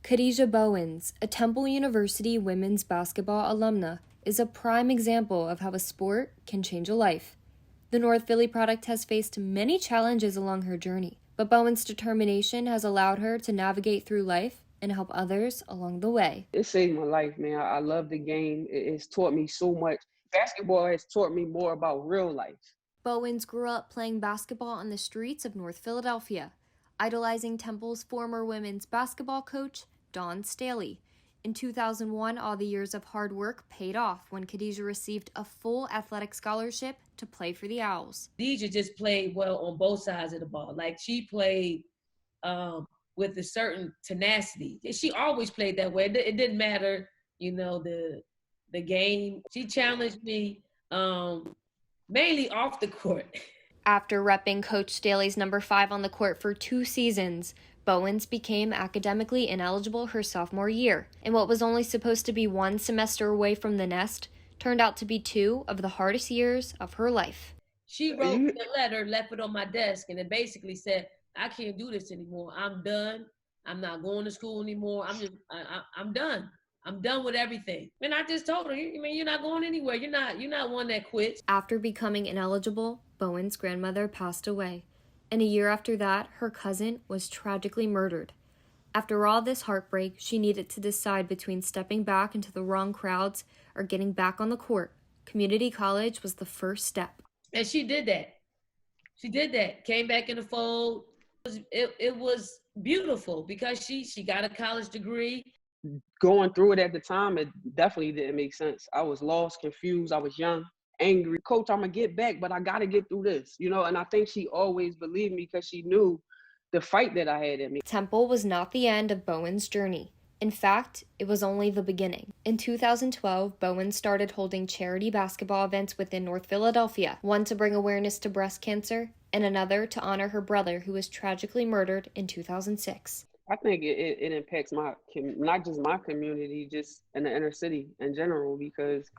KHADIJA Bowens, a Temple University women's basketball alumna, is a prime example of how a sport can change a life. The North Philly product has faced many challenges along her journey, but Bowens' determination has allowed her to navigate through life and help others along the way. It saved my life, man. I love the game. It's taught me so much. Basketball has taught me more about real life. Bowens grew up playing basketball on the streets of North Philadelphia, idolizing Temple's former women's basketball coach, Dawn Staley. In 2001, all the years of hard work paid off when KHADIJA received a full athletic scholarship to play for the Owls. KHADIJA just played well on both sides of the ball. Like, she played with a certain tenacity. She always played that way. It didn't matter, the game. She challenged me mainly off the court. After repping Coach Staley's number 5 on the court for 2 seasons, Bowens became academically ineligible her sophomore year, and what was only supposed to be 1 semester away from the nest turned out to be 2 of the hardest years of her life. She wrote me a letter, left it on my desk, and it basically said, I can't do this anymore. I'm done. I'm not going to school anymore. I'm done. I'm done with everything. And I just told her, you're not going anywhere. You're not one that quits. After becoming ineligible, Bowens' grandmother passed away, and a year after that, her cousin was tragically murdered. After all this heartbreak, she needed to decide between stepping back into the wrong crowds or getting back on the court. Community college was the first step. And she did that. She did that. Came back in the fold. It was beautiful because she got a college degree. Going through it at the time, it definitely didn't make sense. I was lost, confused. I was young, angry. Coach, I'm going to get back, but I got to get through this, and I think she always believed me because she knew the fight that I had in me. Temple was not the end of Bowens' journey. In fact, it was only the beginning. In 2012, Bowens started holding charity basketball events within North Philadelphia, one to bring awareness to breast cancer and another to honor her brother who was tragically murdered in 2006. I think it impacts not just my community, just in the inner city in general, because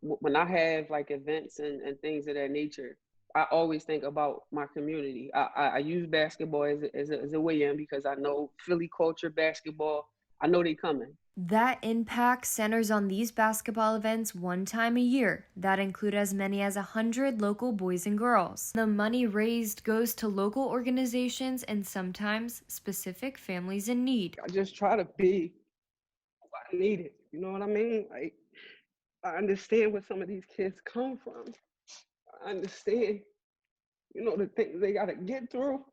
when I have like events and things of that nature, I always think about my community. I use basketball as a way in because I know Philly culture, basketball, I know they coming. That impact centers on these basketball events 1 time a year that include as many as 100 local boys and girls. The money raised goes to local organizations and sometimes specific families in need. I just try to be what I needed. You know what I mean? Like, I understand where some of these kids come from. I understand, the things they got to get through.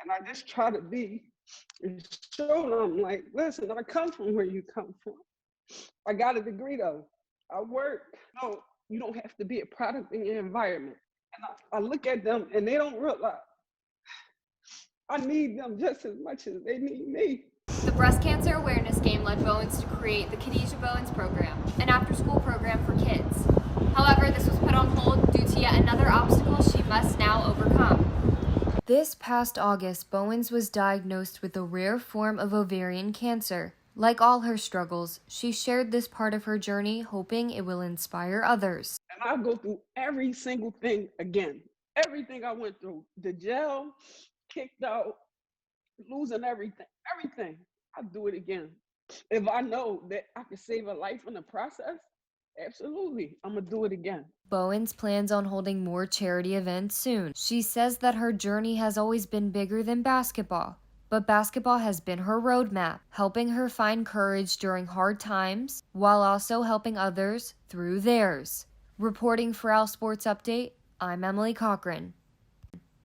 And I just try to be and show them, like, listen, I come from where you come from. I got a degree, though. I work. No, you don't have to be a product in your environment. And I look at them, and they don't realize I need them just as much as they need me. The breast cancer awareness game led Bowens to create the KHADIJA Bowens program, an after-school program for kids. However, this was put on hold due to yet another obstacle she must now overcome. This past August, Bowens was diagnosed with a rare form of ovarian cancer. Like all her struggles, she shared this part of her journey, hoping it will inspire others. And I'll go through every single thing again. Everything I went through. The jail, kicked out, losing everything. I'll do it again. If I know that I can save a life in the process, absolutely, I'm going to do it again. Bowens plans on holding more charity events soon. She says that her journey has always been bigger than basketball, but basketball has been her roadmap, helping her find courage during hard times while also helping others through theirs. Reporting for Al Sports Update, I'm Emily Cochran.